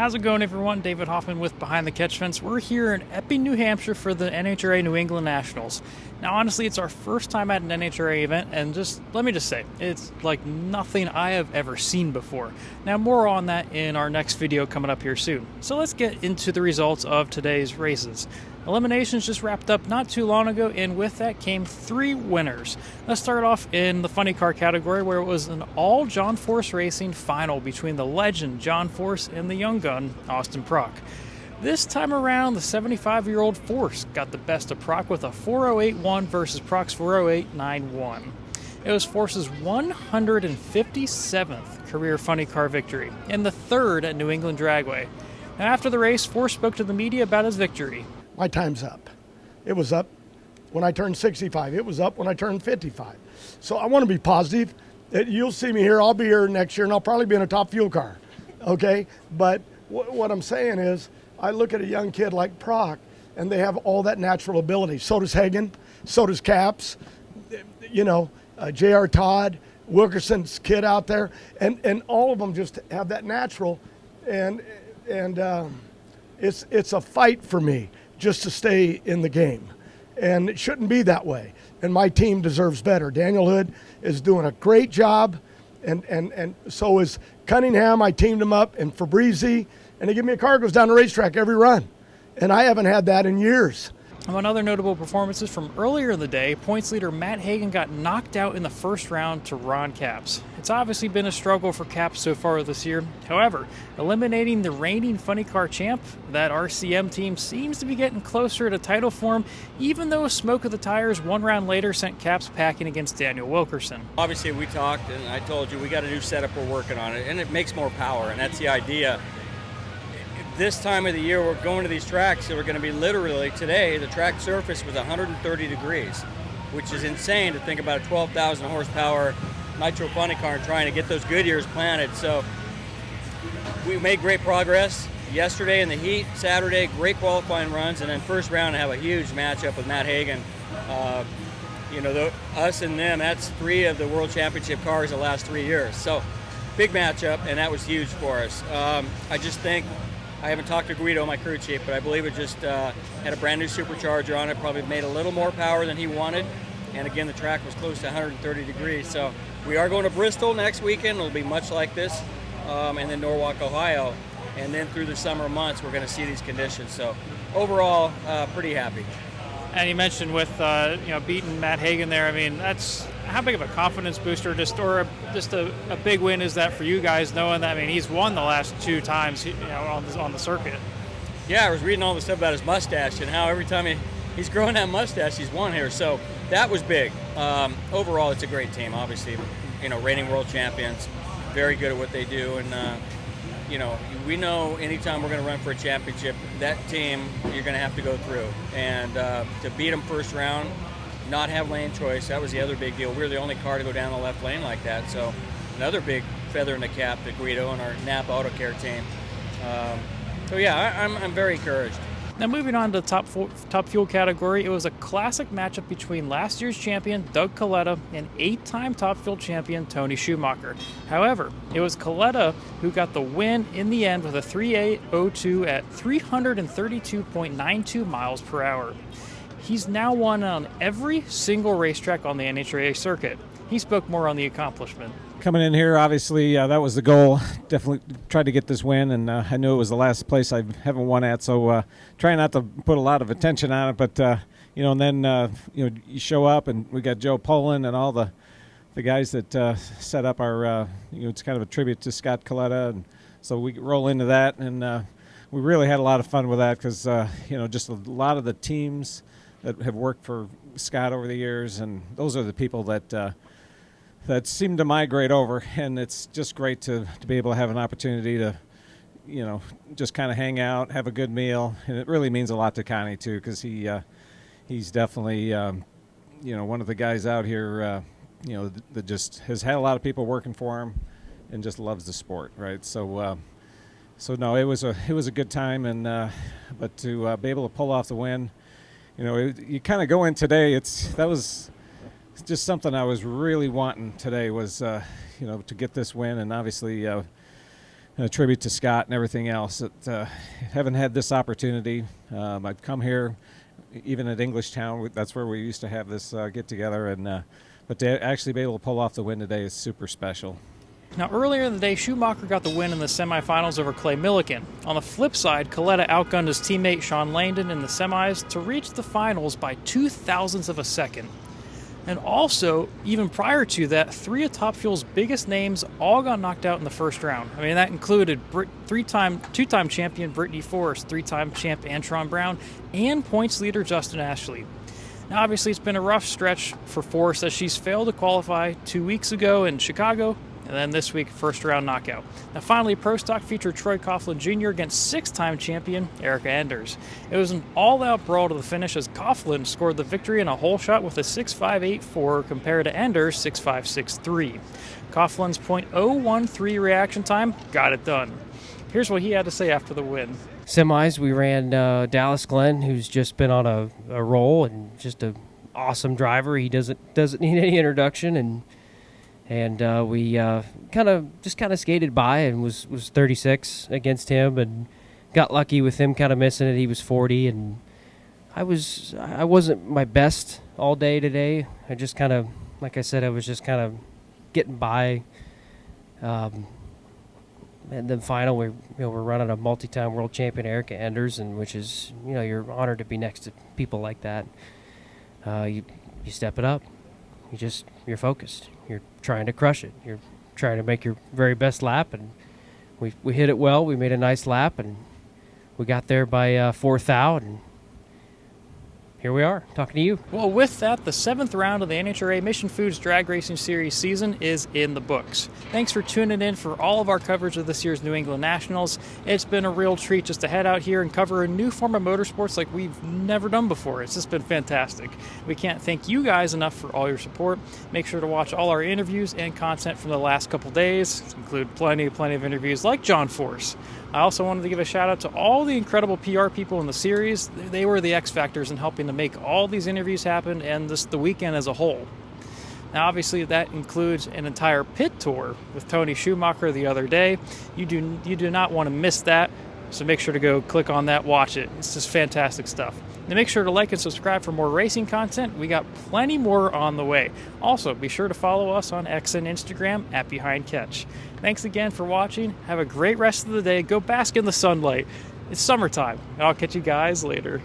How's it going, everyone? David Hoffman with Behind the Catch Fence. We're here in Epping, New Hampshire for the NHRA New England Nationals. Now, honestly, it's our first time at an NHRA event, and let me say, it's like nothing I have ever seen before. Now, more on that in our next video coming up here soon. So let's get into the results of today's races. Eliminations just wrapped up not too long ago, and with that came 3 winners. Let's start off in the funny car category, where it was an all John Force Racing final between the legend John Force and the young gun Austin Prock. This time around, the 75-year-old Force got the best of Prock with a 408.1 versus Prock's 408.91. It was Force's 157th career funny car victory and the 3rd at New England Dragway. Now, after the race, Force spoke to the media about his victory. My time's up. It was up when I turned 65. It was up when I turned 55. So I want to be positive. You'll see me here. I'll be here next year, and I'll probably be in a top fuel car. Okay? But what I'm saying is, I look at a young kid like Prock, and they have all that natural ability. So does Hagan. So does Caps. J.R. Todd, Wilkerson's kid out there, and all of them just have that natural. And it's a fight for me just to stay in the game. And it shouldn't be that way. And my team deserves better. Daniel Hood is doing a great job, and so is Cunningham. I teamed him up, and Fabrizi, and they give me a car that goes down the racetrack every run. And I haven't had that in years. Among other notable performances from earlier in the day, points leader Matt Hagan got knocked out in the first round to Ron Capps. It's obviously been a struggle for Capps so far this year. However, eliminating the reigning funny car champ, that RCM team seems to be getting closer to title form, even though a smoke of the tires 1 round later sent Capps packing against Daniel Wilkerson. Obviously, we talked, and I told you we got a new setup we're working on it, and it makes more power, and that's the idea. This time of the year, we're going to these tracks that are going to be literally today, the track surface was 130 degrees, which is insane to think about a 12,000 horsepower nitro funny car and trying to get those Goodyears planted. So we made great progress yesterday in the heat, Saturday, great qualifying runs, and then first round I have a huge matchup with Matt Hagan. Us and them, that's 3 of the World Championship cars the last 3 years. So big matchup, and that was huge for us. I just think, I haven't talked to Guido, my crew chief, but I believe it just had a brand new supercharger on it, probably made a little more power than he wanted. And again, the track was close to 130 degrees. So we are going to Bristol next weekend. It'll be much like this. And then Norwalk, Ohio. And then through the summer months, we're going to see these conditions. So overall, pretty happy. And you mentioned with beating Matt Hagan there. I mean, that's how big of a confidence booster, just a big win is that for you guys, knowing that? I mean, he's won the last 2 times, on the circuit. Yeah, I was reading all the stuff about his mustache and how every time he's growing that mustache, he's won here. So that was big. Overall, it's a great team. Obviously, reigning world champions, very good at what they do, and we know anytime we're going to run for a championship, that team you're going to have to go through. And to beat them first round, not have lane choice, that was the other big deal. We were the only car to go down the left lane like that. So another big feather in the cap to Guido and our Napa Auto Care team. I'm very encouraged. Now, moving on to the top fuel category, it was a classic matchup between last year's champion Doug Kalitta and 8-time top fuel champion Tony Schumacher. However, it was Kalitta who got the win in the end with a 3.802 at 332.92 miles per hour. He's now won on every single racetrack on the NHRA circuit. He spoke more on the accomplishment. Coming in here, obviously, that was the goal. Definitely tried to get this win, and I knew it was the last place I haven't won at, so trying not to put a lot of attention on it. But, and then, you show up, and we got Joe Poland and all the guys that set up our, it's kind of a tribute to Scott Kalitta, and so we roll into that, and we really had a lot of fun with that because, just a lot of the teams that have worked for Scott over the years, and those are the people that seem to migrate over, and it's just great to be able to have an opportunity to, just kind of hang out, have a good meal, and it really means a lot to Connie too, because he's definitely, one of the guys out here, that just has had a lot of people working for him, and just loves the sport, right? So no, it was a good time, and but to be able to pull off the win. You kind of go in today. That was just something I was really wanting today was, to get this win, and obviously a tribute to Scott and everything else. That haven't had this opportunity. I've come here, even at Englishtown. That's where we used to have this get together, and but to actually be able to pull off the win today is super special. Now, earlier in the day, Schumacher got the win in the semifinals over Clay Millican. On the flip side, Kalitta outgunned his teammate Sean Langdon in the semis to reach the finals by 0.02 of a second. And also, even prior to that, 3 of Top Fuel's biggest names all got knocked out in the first round. I mean, that included two-time champion Brittany Forrest, 3-time champ Antron Brown, and points leader Justin Ashley. Now, obviously, it's been a rough stretch for Forrest as she's failed to qualify 2 weeks ago in Chicago, and then this week, first round knockout. Now, finally, Pro Stock featured Troy Coughlin Jr. against 6-time champion Erica Enders. It was an all-out brawl to the finish as Coughlin scored the victory in a hole shot with a 6.584 compared to Enders' 6.563. Coughlin's .013 reaction time got it done. Here's what he had to say after the win. Semis, we ran Dallas Glenn, who's just been on a roll and just an awesome driver. He doesn't need any introduction, and we kind of skated by and was 36 against him, and got lucky with him kind of missing it. He was 40, and I wasn't my best all day today. I just kind of, like I said, I was just kind of getting by. And then final, we're running a multi-time world champion Erica Enders, and which is, you're honored to be next to people like that. You step it up. You're focused. You're trying to crush it. You're trying to make your very best lap, and we hit it well. We made a nice lap, and we got there by fourth out, and here we are, talking to you. Well, with that, the 7th round of the NHRA Mission Foods Drag Racing Series season is in the books. Thanks for tuning in for all of our coverage of this year's New England Nationals. It's been a real treat just to head out here and cover a new form of motorsports like we've never done before. It's just been fantastic. We can't thank you guys enough for all your support. Make sure to watch all our interviews and content from the last couple days. These include plenty of interviews like John Force. I also wanted to give a shout out to all the incredible PR people in the series. They were the X factors in helping to make all these interviews happen and the weekend as a whole. Now, obviously, that includes an entire pit tour with Tony Schumacher the other day. You do not want to miss that, so make sure to go click on that, watch it. It's just fantastic stuff. Now, make sure to like and subscribe for more racing content. We got plenty more on the way. Also, be sure to follow us on X and Instagram at Behind Catch. Thanks again for watching. Have a great rest of the day. Go bask in the sunlight. It's summertime. I'll catch you guys later.